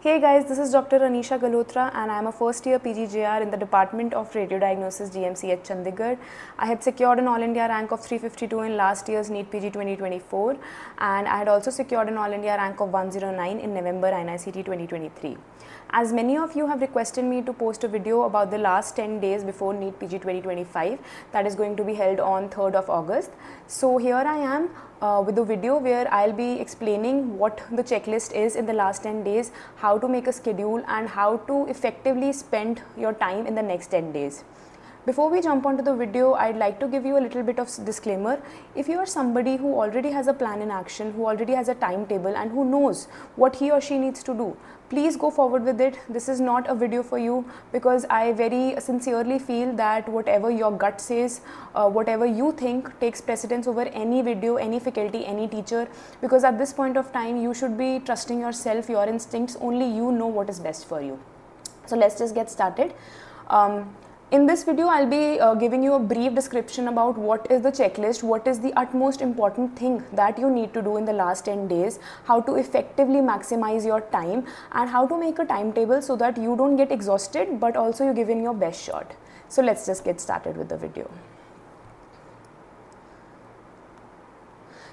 Hey guys, this is Dr. Anisha Galhotra and I am a first year PGJR in the Department of Radiodiagnosis GMC at Chandigarh. I had secured an All India rank of 352 in last year's NEET PG 2024 and I had also secured an All India rank of 109 in November NICT 2023. As many of you have requested me to post a video about the last 10 days before NEET PG 2025 that is going to be held on 3rd of August. So here I am with a video where I'll be explaining what the checklist is in the last 10 days, how to make a schedule and how to effectively spend your time in the next 10 days. Before we jump onto the video, I'd like to give you a little bit of disclaimer. If you are somebody who already has a plan in action, who already has a timetable and who knows what he or she needs to do, please go forward with it. This is not a video for you because I very sincerely feel that whatever your gut says, whatever you think takes precedence over any video, any faculty, any teacher, because at this point of time you should be trusting yourself, your instincts. Only you know what is best for you. So let's just get started. In this video, I'll be giving you a brief description about what is the checklist, what is the utmost important thing that you need to do in the last 10 days, how to effectively maximize your time and how to make a timetable so that you don't get exhausted but also you give in your best shot. So let's just get started with the video.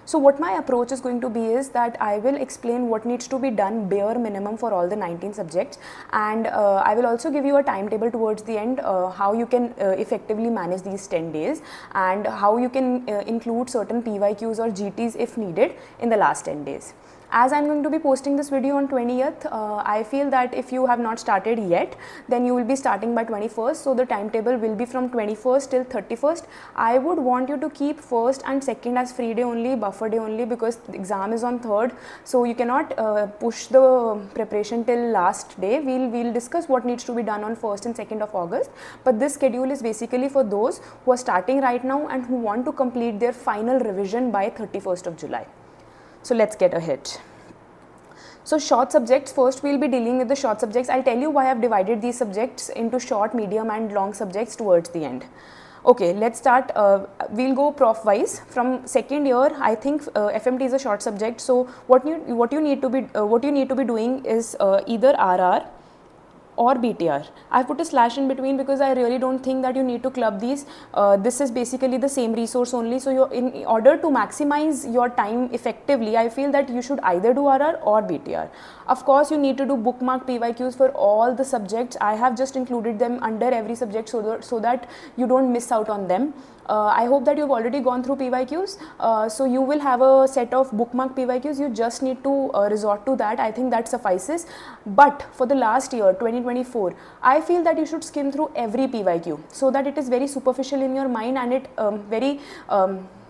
So what my approach is going to be is that I will explain what needs to be done bare minimum for all the 19 subjects, and I will also give you a timetable towards the end, how you can effectively manage these 10 days and how you can include certain PYQs or GTs if needed in the last 10 days. As I'm going to be posting this video on 20th, I feel that if you have not started yet, then you will be starting by 21st. So the timetable will be from 21st till 31st. I would want you to keep 1st and 2nd as free day only, buffer day only, because the exam is on 3rd. So you cannot push the preparation till last day. We'll discuss what needs to be done on 1st and 2nd of August. But this schedule is basically for those who are starting right now and who want to complete their final revision by 31st of July. So let's get ahead. So short subjects, first we'll be dealing with the short subjects. I'll tell you why I've divided these subjects into short, medium and long subjects towards the end. Okay, let's start. We'll go prof wise. From second year, I think FMT is a short subject. So what you need to be doing is either RR or BTR. I put a slash in between because I really don't think that you need to club these. This is basically the same resource only. So in order to maximize your time effectively, I feel that you should either do RR or BTR. Of course, you need to do bookmark PYQs for all the subjects. I have just included them under every subject so that you don't miss out on them. I hope that you've already gone through PYQs. So you will have a set of bookmark PYQs. You just need to resort to that. I think that suffices. But for the last year, 2024, I feel that you should skim through every PYQ so that it is very superficial in your mind and it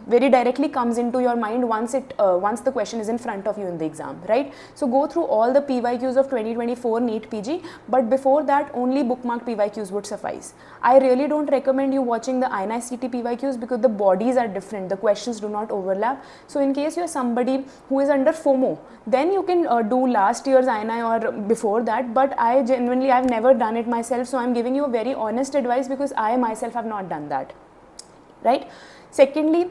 very directly comes into your mind once the question is in front of you in the exam, right? So go through all the PYQs of 2024 NEET PG, but before that only bookmark PYQs would suffice. I really don't recommend you watching the INI-CT PYQs because the bodies are different, the questions do not overlap. So in case you are somebody who is under FOMO, then you can do last year's INI or before that, but I've never done it myself, so I'm giving you a very honest advice because I myself have not done that, right? Secondly,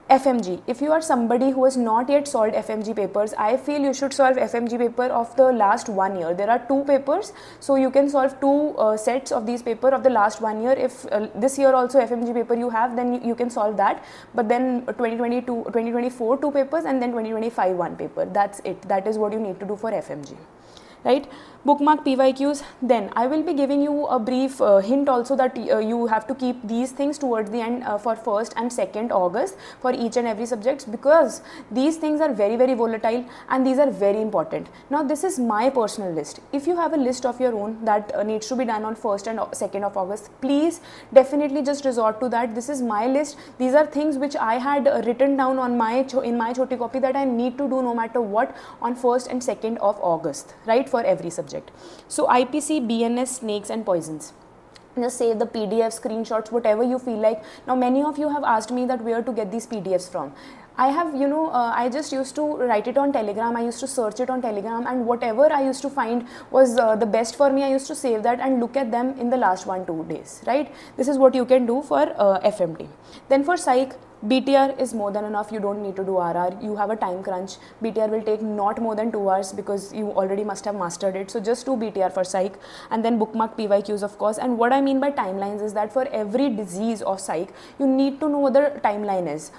FMG. If you are somebody who has not yet solved FMG papers, I feel you should solve FMG paper of the last 1 year. There are 2 papers, so you can solve 2 sets of these paper of the last 1 year. If this year also FMG paper you have, then you can solve that. But then 2024 2 papers and then 2025 1 paper. That's it. That is what you need to do for FMG. Right? Bookmark PYQs. Then I will be giving you a brief hint also that you have to keep these things towards the end for 1st and 2nd August for each and every subject, because these things are very volatile and these are very important. Now this is my personal list. If you have a list of your own that needs to be done on 1st and 2nd of August, please definitely just resort to that. This is my list. These are things which I had written down on in my choti copy that I need to do no matter what on 1st and 2nd of August, right, for every subject. So IPC, BNS, snakes and poisons. Just save the PDF, screenshots, whatever you feel like. Now many of you have asked me that where to get these PDFs from. I have, I just used to write it on Telegram. I used to search it on Telegram, and whatever I used to find was the best for me, I used to save that and look at them in the last 1-2 days, right? This is what you can do for FMT. Then for Psych, BTR is more than enough. You don't need to do RR. You have a time crunch. BTR will take not more than 2 hours because you already must have mastered it. So just do BTR for Psych, and then bookmark PYQs, of course. And what I mean by timelines is that for every disease of Psych, you need to know what the timeline is.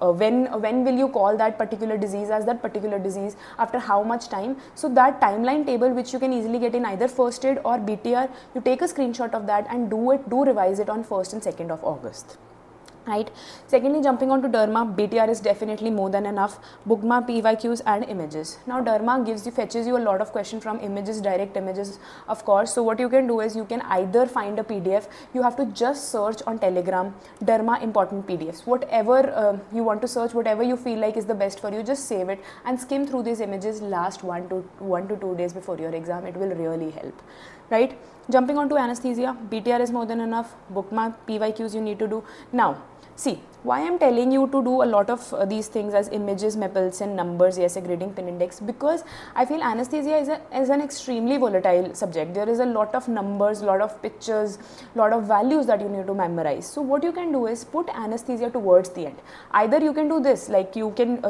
When will you call that particular disease as that particular disease, after how much time. So that timeline table, which you can easily get in either first aid or BTR, you take a screenshot of that and do revise it on 1st and 2nd of August. Right. Secondly, jumping on to Derma, BTR is definitely more than enough. Bookmark PYQs and images. Now Derma fetches you a lot of questions from images, direct images, of course. So what you can do is you can either find a PDF. You have to just search on Telegram Derma important PDFs. Whatever you want to search, whatever you feel like is the best for you, just save it and skim through these images last 1 to 2 days before your exam. It will really help. Right. Jumping on to anesthesia, BTR is more than enough. Bookmark PYQs you need to do. Now, see, why I am telling you to do a lot of these things as images, Mapleson, numbers, essay grading, pin index, because I feel anesthesia is an extremely volatile subject. There is a lot of numbers, lot of pictures, lot of values that you need to memorize. So what you can do is put anesthesia towards the end. Either you can do this, like you can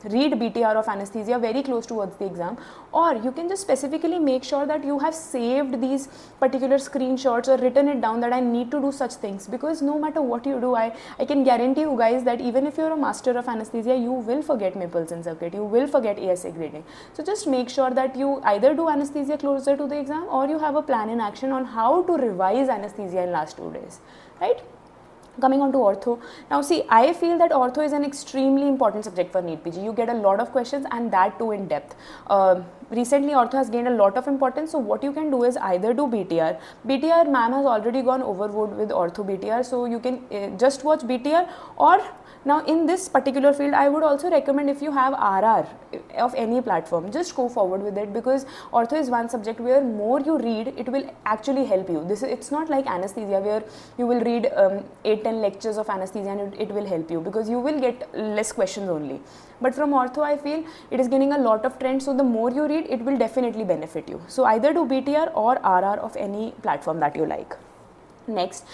read BTR of anesthesia very close towards the exam, or you can just specifically make sure that you have saved these particular screenshots or written it down that I need to do such things, because no matter what you do, I can guarantee you guys that even if you're a master of anesthesia, you will forget Mapleson circuit, you will forget ASA grading. So just make sure that you either do anesthesia closer to the exam, or you have a plan in action on how to revise anesthesia in last 2 days, right? Coming on to ortho. Now see, I feel that ortho is an extremely important subject for NEET PG. You get a lot of questions, and that too in depth. Recently ortho has gained a lot of importance, so what you can do is either do BTR. BTR, ma'am has already gone overboard with ortho BTR, so you can just watch BTR. Or now in this particular field, I would also recommend, if you have RR of any platform, just go forward with it, because ortho is one subject where more you read, it will actually help you. It's not like anesthesia where you will read 8-10 lectures of anesthesia and it will help you, because you will get less questions only. But from ortho, I feel it is gaining a lot of trend, so the more you read, it will definitely benefit you. So either do BTR or RR of any platform that you like. Next,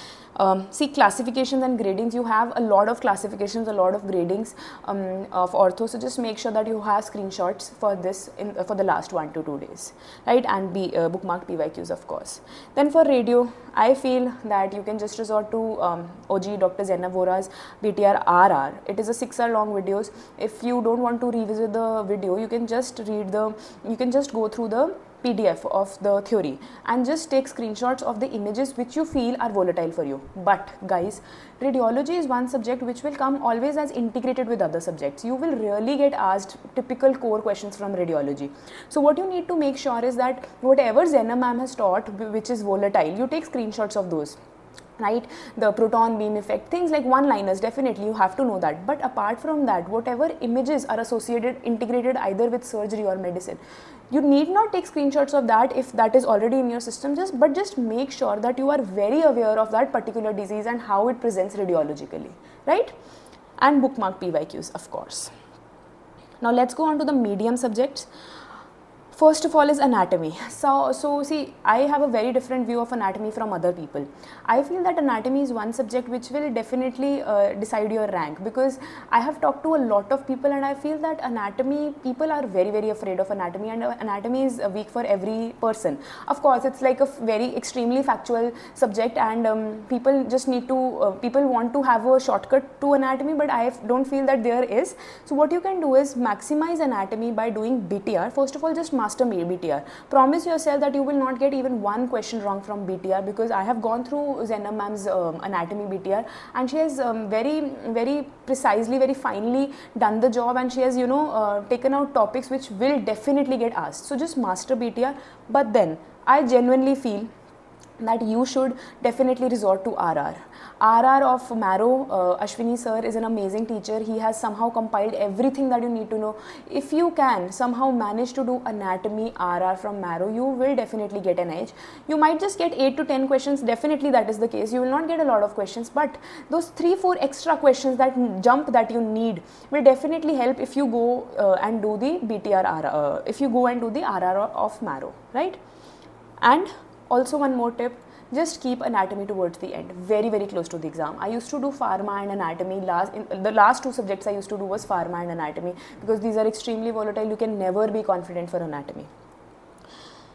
see, classifications and gradings. You have a lot of classifications, a lot of gradings of ortho, so just make sure that you have screenshots for this for the last 1 to 2 days, right? And bookmark PYQs, of course. Then for radio, I feel that you can just resort to OG Dr. Zainab Vora's BTR RR. It is a 6-hour long videos. If you don't want to revisit the video, you can just go through the PDF of the theory and just take screenshots of the images which you feel are volatile for you. But guys, radiology is one subject which will come always as integrated with other subjects. You will really get asked typical core questions from radiology. So what you need to make sure is that whatever Zainab ma'am has taught which is volatile, you take screenshots of those. Right, the proton beam effect, things like one-liners, definitely you have to know that. But apart from that, whatever images are integrated either with surgery or medicine, you need not take screenshots of that if that is already in your system, but just make sure that you are very aware of that particular disease and how it presents radiologically, right? And bookmark PYQs, of course. Now let's go on to the medium subjects. First of all is anatomy. So see, I have a very different view of anatomy from other people. I feel that anatomy is one subject which will definitely decide your rank, because I have talked to a lot of people and I feel that anatomy, people are very, very afraid of anatomy, and anatomy is weak for every person. Of course, it's like a very extremely factual subject, and people just need to, people want to have a shortcut to anatomy, but I don't feel that there is. So what you can do is maximize anatomy by doing BTR. First of all, just master BTR. Promise yourself that you will not get even one question wrong from BTR, because I have gone through Zainab ma'am's anatomy BTR, and she has very, very precisely, very finely done the job, and she has, taken out topics which will definitely get asked. So just master BTR. But then I genuinely feel that you should definitely resort to RR. RR of Marrow, Ashwini sir is an amazing teacher. He has somehow compiled everything that you need to know. If you can somehow manage to do anatomy RR from Marrow, you will definitely get an edge. You might just get 8 to 10 questions, definitely that is the case. You will not get a lot of questions, but those 3-4 extra questions, that jump that you need, will definitely help if you go and do the BTR if you go and do the RR of Marrow, right? And also one more tip, just keep anatomy towards the end, very close to the exam. I used to do pharma and anatomy. The last 2 subjects I used to do was pharma and anatomy, because these are extremely volatile. You can never be confident for anatomy.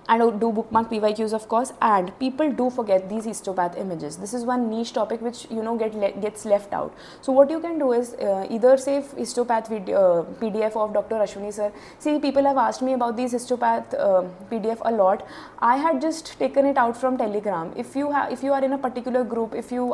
And do bookmark PYQs, of course. And people do forget these histopath images. This is one niche topic which gets left out. So what you can do is either save histopath PDF of Dr. Ashwini sir. See, people have asked me about these histopath PDF a lot. I had just taken it out from Telegram. If you are in a particular group, if you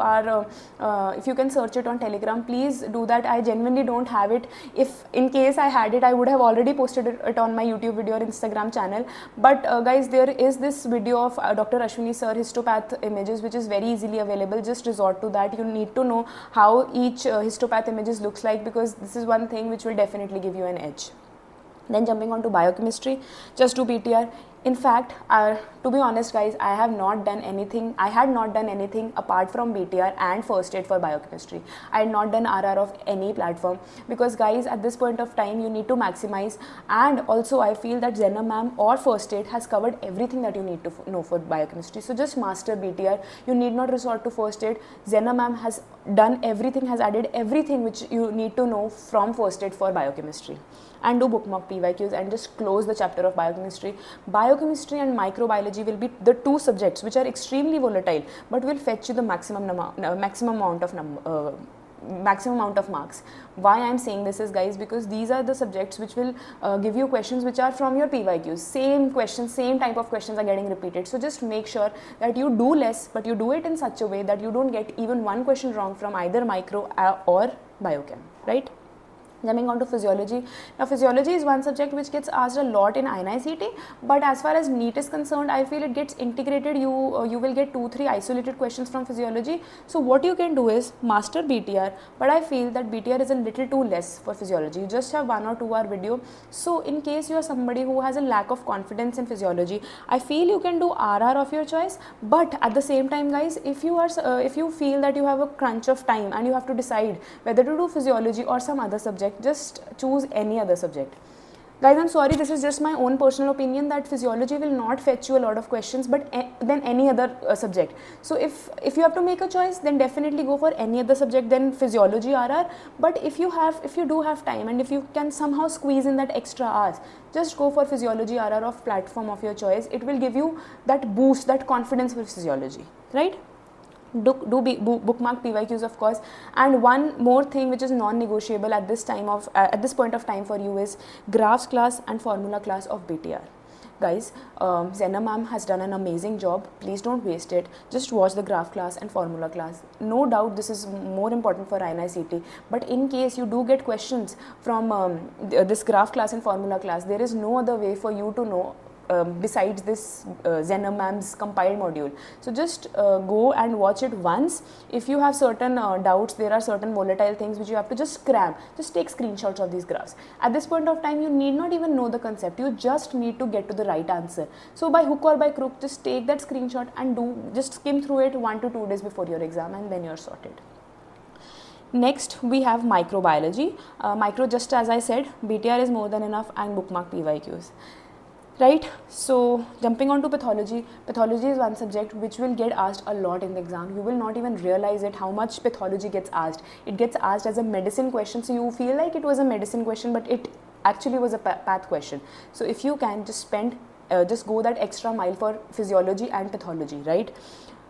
can search it on Telegram, please do that. I genuinely don't have it. If in case I had it, I would have already posted it on my YouTube video or Instagram channel. But guys, there is this video of Dr. Ashwini sir histopath images, which is very easily available. Just resort to that. You need to know how each histopath images looks like, because this is one thing which will definitely give you an edge. Then jumping on to biochemistry, just do BTR. In fact, to be honest guys, I had not done anything apart from BTR and first aid for biochemistry. I had not done RR of any platform, because guys, at this point of time you need to maximize. And also I feel that Zena ma'am or first aid has covered everything that you need to know for biochemistry. So just master BTR. You need not resort to first aid. Zena ma'am has done everything, has added everything which you need to know from first aid for biochemistry. And do bookmark PYQs and just close the chapter of biochemistry. Biochemistry and microbiology will be the 2 subjects which are extremely volatile, but will fetch you the maximum amount of marks. Why I am saying this is, guys, because these are the subjects which will give you questions which are from your PYQs. Same questions, same type of questions are getting repeated. So just make sure that you do less, but you do it in such a way that you don't get even one question wrong from either micro or biochem, right? Jumping on to physiology. Now, physiology is one subject which gets asked a lot in INI-CET, but as far as NEET is concerned, I feel it gets integrated. You will get 2-3 isolated questions from physiology. So what you can do is master BTR, but I feel that BTR is a little too less for physiology. You just have 1 or 2 hour video. So in case you are somebody who has a lack of confidence in physiology, I feel you can do RR of your choice. But at the same time, guys, if you feel that you have a crunch of time and you have to decide whether to do physiology or some other subject, just choose any other subject. Guys, I'm sorry, this is just my own personal opinion that physiology will not fetch you a lot of questions, but than any other subject. So if you have to make a choice, then definitely go for any other subject than physiology RR. But if you do have time and if you can somehow squeeze in that extra hours, just go for physiology RR of platform of your choice. It will give you that boost, that confidence for physiology, right? Do bookmark PYQs, of course. And one more thing which is non-negotiable at this point of time for you is graphs class and formula class of BTR. Guys, Zena ma'am has done an amazing job. Please don't waste it. Just watch the graph class and formula class. No doubt this is more important for INI-CET, but in case you do get questions from this graph class and formula class, there is no other way for you to know besides this Zena ma'am's compiled module. So just go and watch it once. If you have certain doubts, there are certain volatile things which you have to just cram. Just take screenshots of these graphs. At this point of time, you need not even know the concept. You just need to get to the right answer. So by hook or by crook, just take that screenshot and just skim through it 1 to 2 days before your exam, and then you're sorted. Next, we have microbiology. Micro, just as I said, BTR is more than enough, and bookmark PYQs. Right, so jumping on to pathology. Pathology is one subject which will get asked a lot in the exam. You will not even realize it, how much pathology gets asked. It gets asked as a medicine question, so you feel like it was a medicine question, but it actually was a path question. So if you can just just go that extra mile for physiology and pathology, right?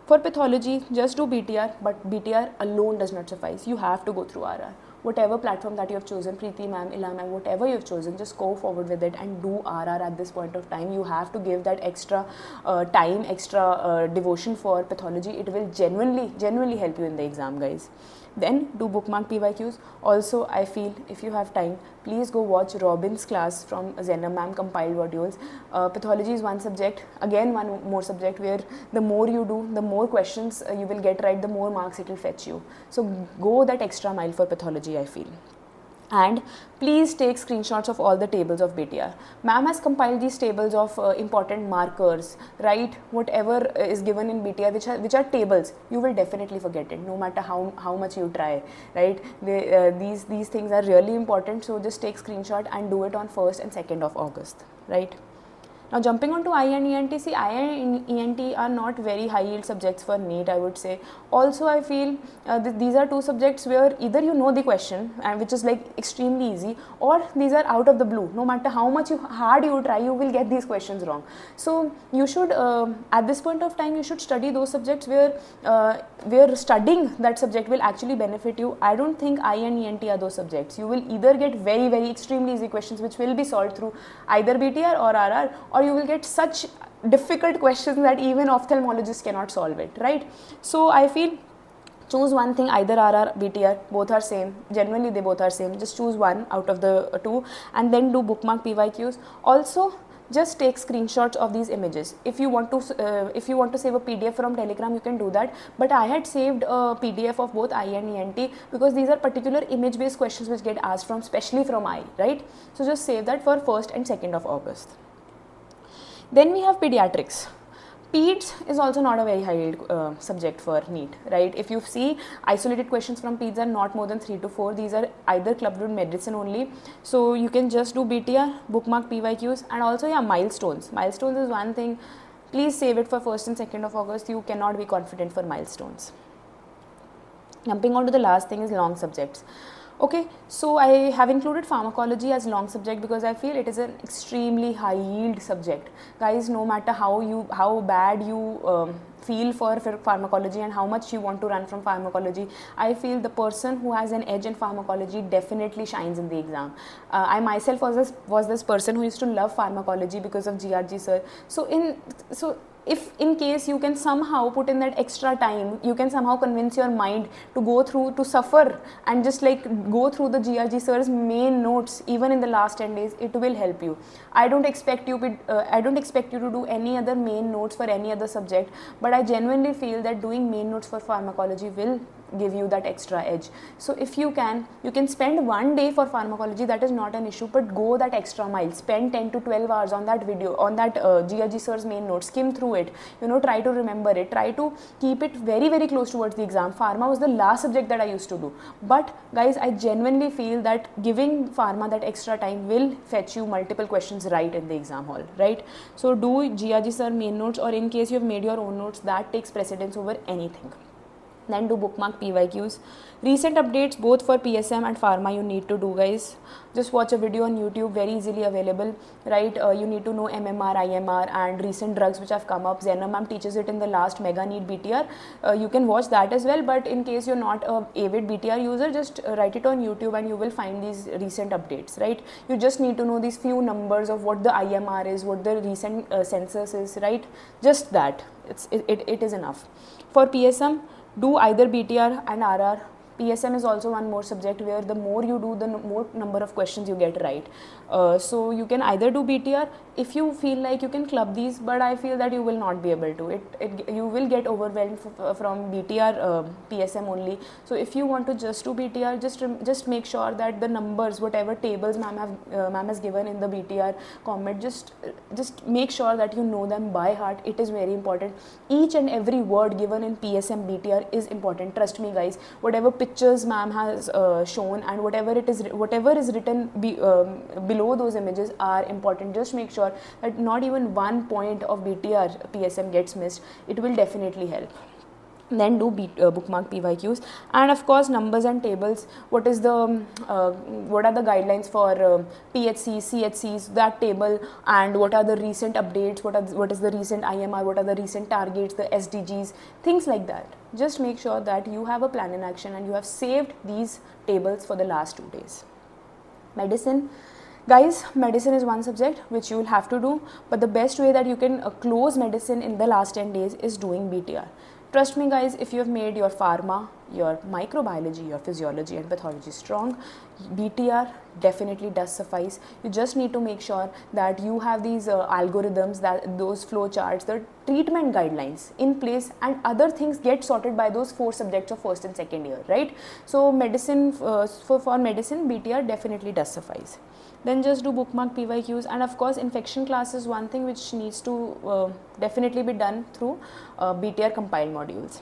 For pathology, just do BTR, but BTR alone does not suffice. You have to go through RR. Whatever platform that you have chosen, Preeti ma'am, Ila ma'am, whatever you have chosen, just go forward with it and do RR at this point of time. You have to give that extra time, extra devotion for pathology. It will genuinely help you in the exam, guys. Then do bookmark PYQs. Also, I feel if you have time, please go watch Robin's class from Zenna ma'am compiled modules. Pathology is one subject, again one more subject where the more you do, the more questions you will get right, the more marks it will fetch you. So go that extra mile for pathology, I feel. And please take screenshots of all the tables of BTR. Ma'am has compiled these tables of important markers, right? Whatever is given in BTR, which are tables, you will definitely forget it, no matter how much you try, right? These things are really important, so just take screenshot and do it on 1st and 2nd of August, right? Now jumping on to I and ENT, see I and ENT are not very high yield subjects for NEET, I would say. Also I feel these are two subjects where either you know the question, and which is like extremely easy, or these are out of the blue. No matter how much hard you try, you will get these questions wrong. So you should, at this point of time, you should study those subjects where studying that subject will actually benefit you. I don't think I and ENT are those subjects. You will either get very, very extremely easy questions which will be solved through either BTR or RR, or you will get such difficult questions that even ophthalmologists cannot solve it, right? So I feel choose one thing, either RR, BTR, both are same. Generally they both are same. Just choose one out of the two and then do bookmark PYQs. Also, just take screenshots of these images. If you want to save a PDF from Telegram, you can do that. But I had saved a PDF of both I and ENT because these are particular image-based questions which get asked from, especially from I, right? So just save that for 1st and 2nd of August. Then we have pediatrics. Peds is also not a very high yield subject for NEET, right? If you see, isolated questions from Peds are not more than 3 to 4. These are either clubbed with medicine only. So you can just do BTR, bookmark PYQs, and also yeah, milestones. Milestones is one thing. Please save it for 1st and 2nd of August. You cannot be confident for milestones. Jumping on to the last thing is long subjects. Okay, so I have included pharmacology as long subject because I feel it is an extremely high yield subject. Guys, no matter how bad you feel for pharmacology and how much you want to run from pharmacology, I feel the person who has an edge in pharmacology definitely shines in the exam. I myself was this person who used to love pharmacology because of GRG sir. If in case you can somehow put in that extra time, you can somehow convince your mind to go through, to suffer and just like go through the GRG sir's main notes even in the last 10 days, it will help you. I don't expect you to do any other main notes for any other subject, but I genuinely feel that doing main notes for pharmacology will give you that extra edge. So if you can spend one day for pharmacology, that is not an issue, but go that extra mile, spend 10 to 12 hours on that video, on that GRG sir's main notes, skim through it, try to remember it, try to keep it very, very close towards the exam. Pharma was the last subject that I used to do, but guys, I genuinely feel that giving pharma that extra time will fetch you multiple questions right in the exam hall, right? So do GRG sir main notes, or in case you have made your own notes, that takes precedence over anything. Then do bookmark PYQs. Recent updates both for PSM and pharma you need to do, guys. Just watch a video on YouTube, very easily available, right? You need to know MMR, IMR and recent drugs which have come up. Zenna ma'am teaches it in the last Mega NEET BTR. You can watch that as well, but in case you're not a avid BTR user, just write it on YouTube and you will find these recent updates, right? You just need to know these few numbers of what the IMR is, what the recent census is, right? Just that. It is enough. For PSM, do either BTR and RR. PSM is also one more subject where the more you do, the more number of questions you get right. So you can either do BTR if you feel like you can club these, but I feel that you will not be able to. You will get overwhelmed from BTR PSM only. So if you want to just do BTR, just make sure that the numbers, whatever tables ma'am has given in the BTR comment, just make sure that you know them by heart. It is very important. Each and every word given in PSM BTR is important. Trust me, guys. Whatever pictures ma'am has shown and whatever is written below those images are important. Just make sure that not even one point of BTR PSM gets missed. It will definitely help. Then do bookmark PYQs, and of course numbers and tables. What are the guidelines for PHCs, CHCs, that table, and what are the recent updates, what is the recent IMR, what are the recent targets, the SDGs, things like that. Just make sure that you have a plan in action and you have saved these tables for the last 2 days. Medicine. Guys, medicine is one subject which you will have to do, but the best way that you can close medicine in the last 10 days is doing BTR. Trust me, guys, if you have made your pharma, your microbiology, your physiology and pathology strong, BTR definitely does suffice. You just need to make sure that you have these algorithms, that those flow charts, the treatment guidelines in place, and other things get sorted by those 4 subjects of first and second year, right? So medicine, for medicine, BTR definitely does suffice. Then just do bookmark PYQs, and of course infection class is one thing which needs to definitely be done through BTR compiled modules.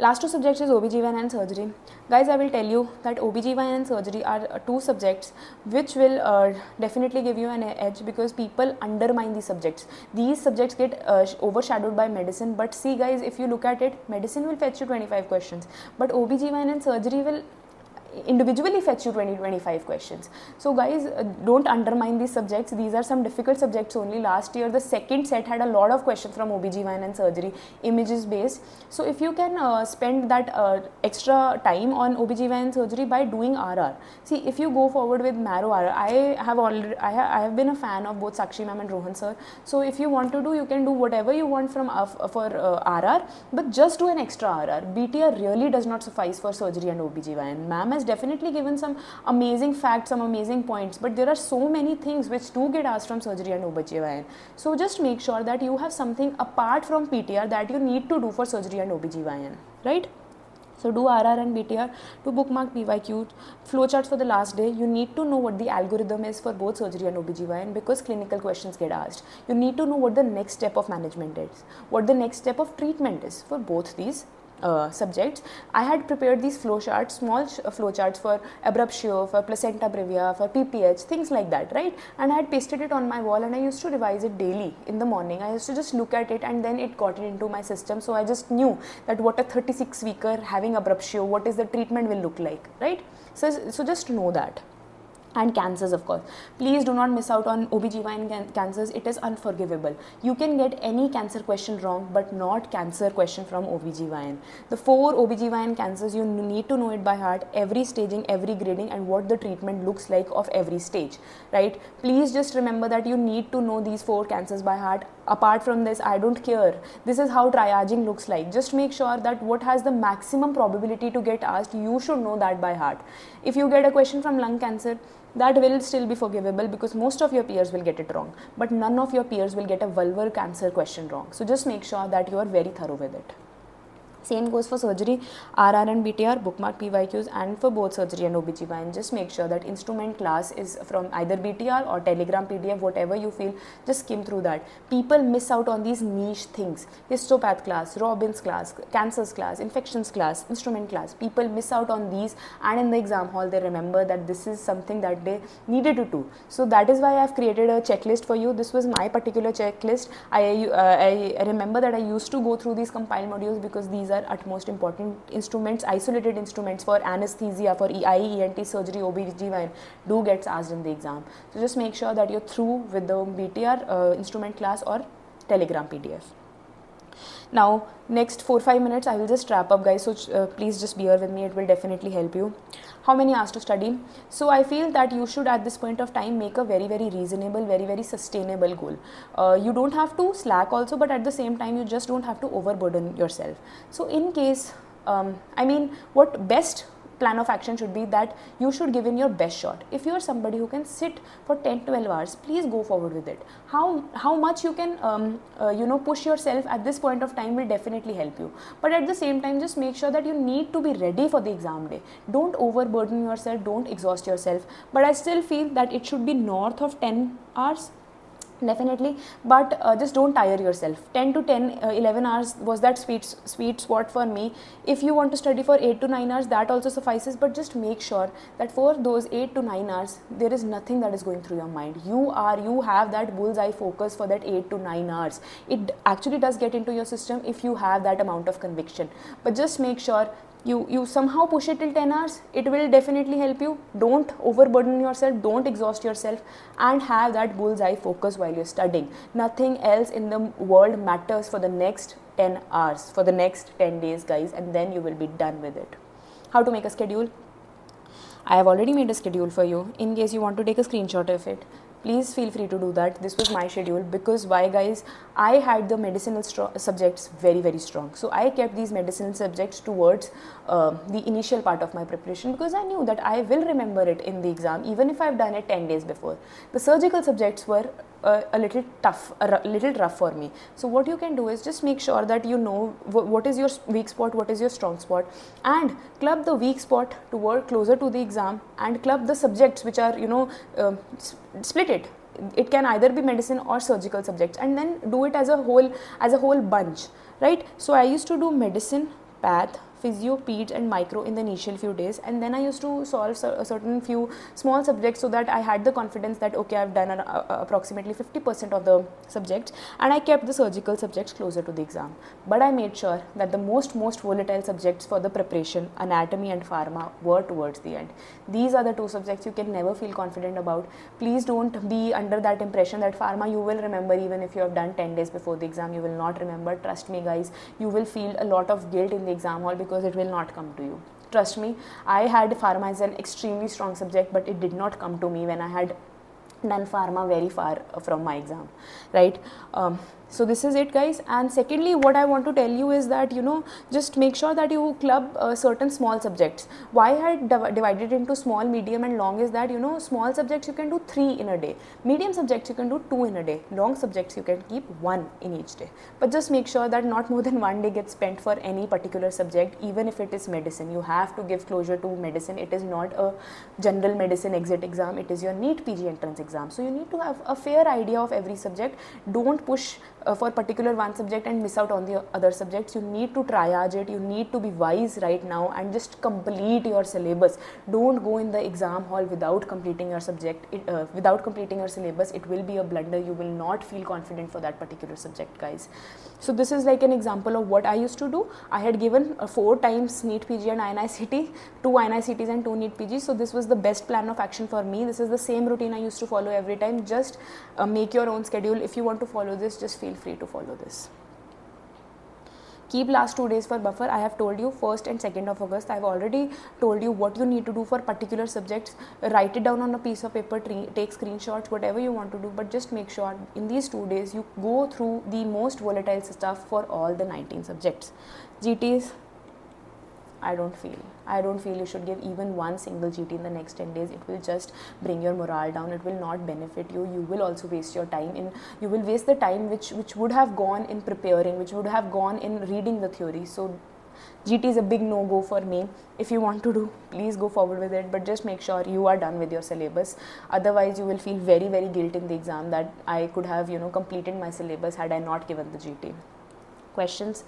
Last 2 subjects is OBGYN and surgery. Guys, I will tell you that OBGYN and surgery are 2 subjects which will definitely give you an edge, because people undermine these subjects. These subjects get overshadowed by medicine, but see guys, if you look at it, medicine will fetch you 25 questions, but OBGYN and surgery will individually fetch you 20-25 questions. So guys, don't undermine these subjects. These are some difficult subjects only. Last year the second set had a lot of questions from OBGYN and surgery, images based. So if you can spend that extra time on OBGYN and surgery by doing RR. See, if you go forward with Marrow RR, I have been a fan of both Sakshi ma'am and Rohan sir. So if you want to do, you can do whatever you want from for RR, but just do an extra RR. BTR really does not suffice for surgery and OBGYN. Ma'am has definitely given some amazing facts, some amazing points, but there are so many things which do get asked from surgery and OBGYN. So just make sure that you have something apart from PTR that you need to do for surgery and OBGYN, right? So do RR and BTR, to bookmark PYQ, flowcharts for the last day. You need to know what the algorithm is for both surgery and OBGYN, because clinical questions get asked. You need to know what the next step of management is, what the next step of treatment is for both these subjects. I had prepared these flowcharts, small flowcharts for abruptio, for placenta previa, for PPH, things like that, right? And I had pasted it on my wall, and I used to revise it daily in the morning. I used to just look at it, and then it got it into my system. So I just knew that what a 36 weeker having abruptio, what is the treatment will look like, right? So just know that. And cancers, of course, please do not miss out on OBGYN cancers. It is unforgivable. You can get any cancer question wrong, but not cancer question from OBGYN. The 4 OBGYN cancers, you need to know it by heart, every staging, every grading, and what the treatment looks like of every stage, right? Please just remember that you need to know these 4 cancers by heart. Apart from this, I don't care. This is how triaging looks like. Just make sure that what has the maximum probability to get asked, you should know that by heart. If you get a question from lung cancer, that will still be forgivable, because most of your peers will get it wrong, but none of your peers will get a vulvar cancer question wrong. So just make sure that you are very thorough with it. Same goes for surgery, RR and BTR, bookmark PYQs, and for both surgery and OBGYN, just make sure that instrument class is from either BTR or Telegram PDF, whatever you feel, just skim through that. People miss out on these niche things, histopath class, Robbins class, cancers class, infections class, instrument class. People miss out on these, and in the exam hall they remember that this is something that they needed to do. So that is why I have created a checklist for you. This was my particular checklist. I remember that I used to go through these compiled modules, because these are utmost important instruments, isolated instruments for anesthesia, for IE, ENT, surgery, OBGYN do gets asked in the exam. So just make sure that you're through with the BTR instrument class or Telegram PDF. Now next 4-5 minutes I will just wrap up, guys, so please just bear with me, it will definitely help you. How many hours to study? So I feel that you should at this point of time make a very reasonable, very sustainable goal. You don't have to slack also, but at the same time you just don't have to overburden yourself. So in case, I mean, what best plan of action should be that you should give in your best shot. If you are somebody who can sit for 10-12 hours, please go forward with it. How much you can push yourself at this point of time will definitely help you, but at the same time just make sure that you need to be ready for the exam day. Don't overburden yourself, don't exhaust yourself, but I still feel that it should be north of 10 hours. Definitely, but just don't tire yourself. 10 to 11 hours was that sweet spot for me. If you want to study for 8 to 9 hours, that also suffices, but just make sure that for those 8 to 9 hours there is nothing that is going through your mind. You have that bullseye focus for that 8 to 9 hours. It actually does get into your system if you have that amount of conviction, but just make sure you somehow push it till 10 hours. It will definitely help you. Don't overburden yourself, don't exhaust yourself, and have that bullseye focus while you're studying. Nothing else in the world matters for the next 10 hours, for the next 10 days, guys, and then you will be done with it. How to make a schedule? I have already made a schedule for you. In case you want to take a screenshot of it, please feel free to do that. This was my schedule. Because why, guys? I had the medicinal subjects very, very strong. So I kept these medicinal subjects towards the initial part of my preparation, because I knew that I will remember it in the exam even if I've done it 10 days before. The surgical subjects were a little tough, a little rough for me. So what you can do is just make sure that you know what is your weak spot, what is your strong spot, and club the weak spot toward closer to the exam, and club the subjects which are, you know, split it. It can either be medicine or surgical subjects, and then do it as a whole bunch, right? So I used to do medicine, path, physio, peds and micro in the initial few days, and then I used to solve a certain few small subjects, so that I had the confidence that okay, I've done approximately 50% of the subjects, and I kept the surgical subjects closer to the exam. But I made sure that the most volatile subjects for the preparation, anatomy and pharma, were towards the end. These are the two subjects you can never feel confident about. Please don't be under that impression that pharma you will remember even if you have done 10 days before the exam. You will not remember. Trust me, guys, you will feel a lot of guilt in the exam hall, because it will not come to you. Trust me, I had pharma as an extremely strong subject, but it did not come to me when I had done pharma very far from my exam, right? So this is it, guys. And secondly, what I want to tell you is that, you know, just make sure that you club certain small subjects. Why I had divided into small, medium and long is that, you know, small subjects you can do 3 in a day, medium subjects you can do 2 in a day, long subjects you can keep 1 in each day. But just make sure that not more than 1 day gets spent for any particular subject, even if it is medicine. You have to give closure to medicine. It is not a general medicine exit exam, it is your NEET PG entrance exam. So you need to have a fair idea of every subject. Don't push for particular one subject and miss out on the other subjects. You need to triage it. You need to be wise right now and just complete your syllabus. Don't go in the exam hall without completing your subject, without completing your syllabus. It will be a blunder. You will not feel confident for that particular subject, guys. So this is like an example of what I used to do. I had given 4 times NEET PG and INICT, 2 INICTs and 2 NEET PG. So this was the best plan of action for me. This is the same routine I used to follow every time. Just make your own schedule. If you want to follow this, just feel free to follow this. Keep last 2 days for buffer. I have told you 1st and 2nd of August. I have already told you what you need to do for particular subjects. Write it down on a piece of paper, take screenshots, whatever you want to do, but just make sure in these 2 days you go through the most volatile stuff for all the 19 subjects. GTs, I don't feel you should give even one single GT in the next 10 days. It will just bring your morale down. It will not benefit you. You will also waste your time you will waste the time which would have gone in preparing, which would have gone in reading the theory. So GT is a big no-go for me. If you want to do, please go forward with it, but just make sure you are done with your syllabus. Otherwise, you will feel very, very guilty in the exam that I could have, you know, completed my syllabus had I not given the GT. Questions?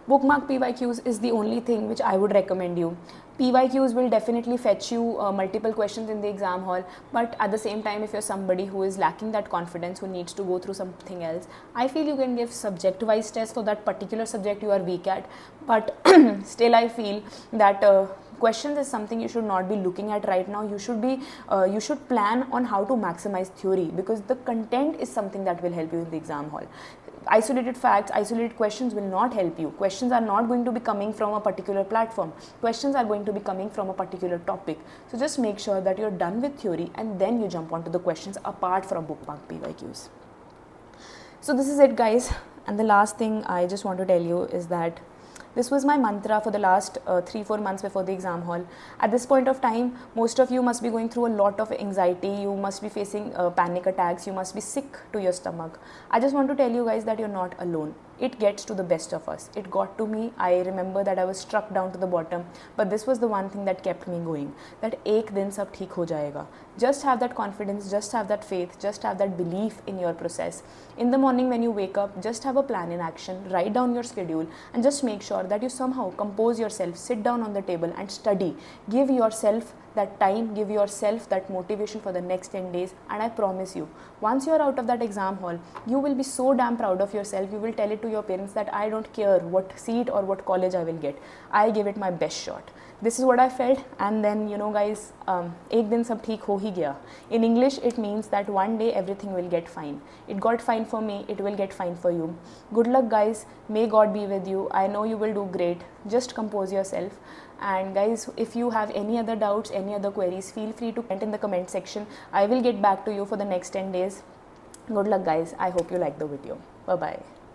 Bookmark PYQs is the only thing which I would recommend you. PYQs will definitely fetch you multiple questions in the exam hall, but at the same time, if you're somebody who is lacking that confidence, who needs to go through something else, I feel you can give subject-wise tests for that particular subject you are weak at, but still I feel that questions is something you should not be looking at right now. You should plan on how to maximize theory, because the content is something that will help you in the exam hall. Isolated facts, isolated questions will not help you. Questions are not going to be coming from a particular platform. Questions are going to be coming from a particular topic. So just make sure that you're done with theory and then you jump onto the questions apart from bookmark PYQs. So this is it, guys. And the last thing I just want to tell you is that this was my mantra for the last 3-4 months before the exam hall. At this point of time, most of you must be going through a lot of anxiety. You must be facing panic attacks. You must be sick to your stomach. I just want to tell you guys that you're not alone. It gets to the best of us. It got to me. I remember that I was struck down to the bottom, but this was the one thing that kept me going. That ek din sab theek ho jayega. Just have that confidence, just have that faith, just have that belief in your process. In the morning when you wake up, just have a plan in action, write down your schedule and just make sure that you somehow compose yourself, sit down on the table and study. Give yourself that time, give yourself that motivation for the next 10 days, and I promise you, once you are out of that exam hall, you will be so damn proud of yourself. You will tell it to your parents that I don't care what seat or what college I will get. I gave it my best shot. This is what I felt, and then, you know, guys, ek din sab theek ho hi gaya. In English, it means that one day everything will get fine. It got fine for me, it will get fine for you. Good luck, guys. May God be with you. I know you will do great. Just compose yourself. And guys, if you have any other doubts, any other queries, feel free to comment in the comment section. I will get back to you for the next 10 days. Good luck guys. I hope you like the video. Bye bye.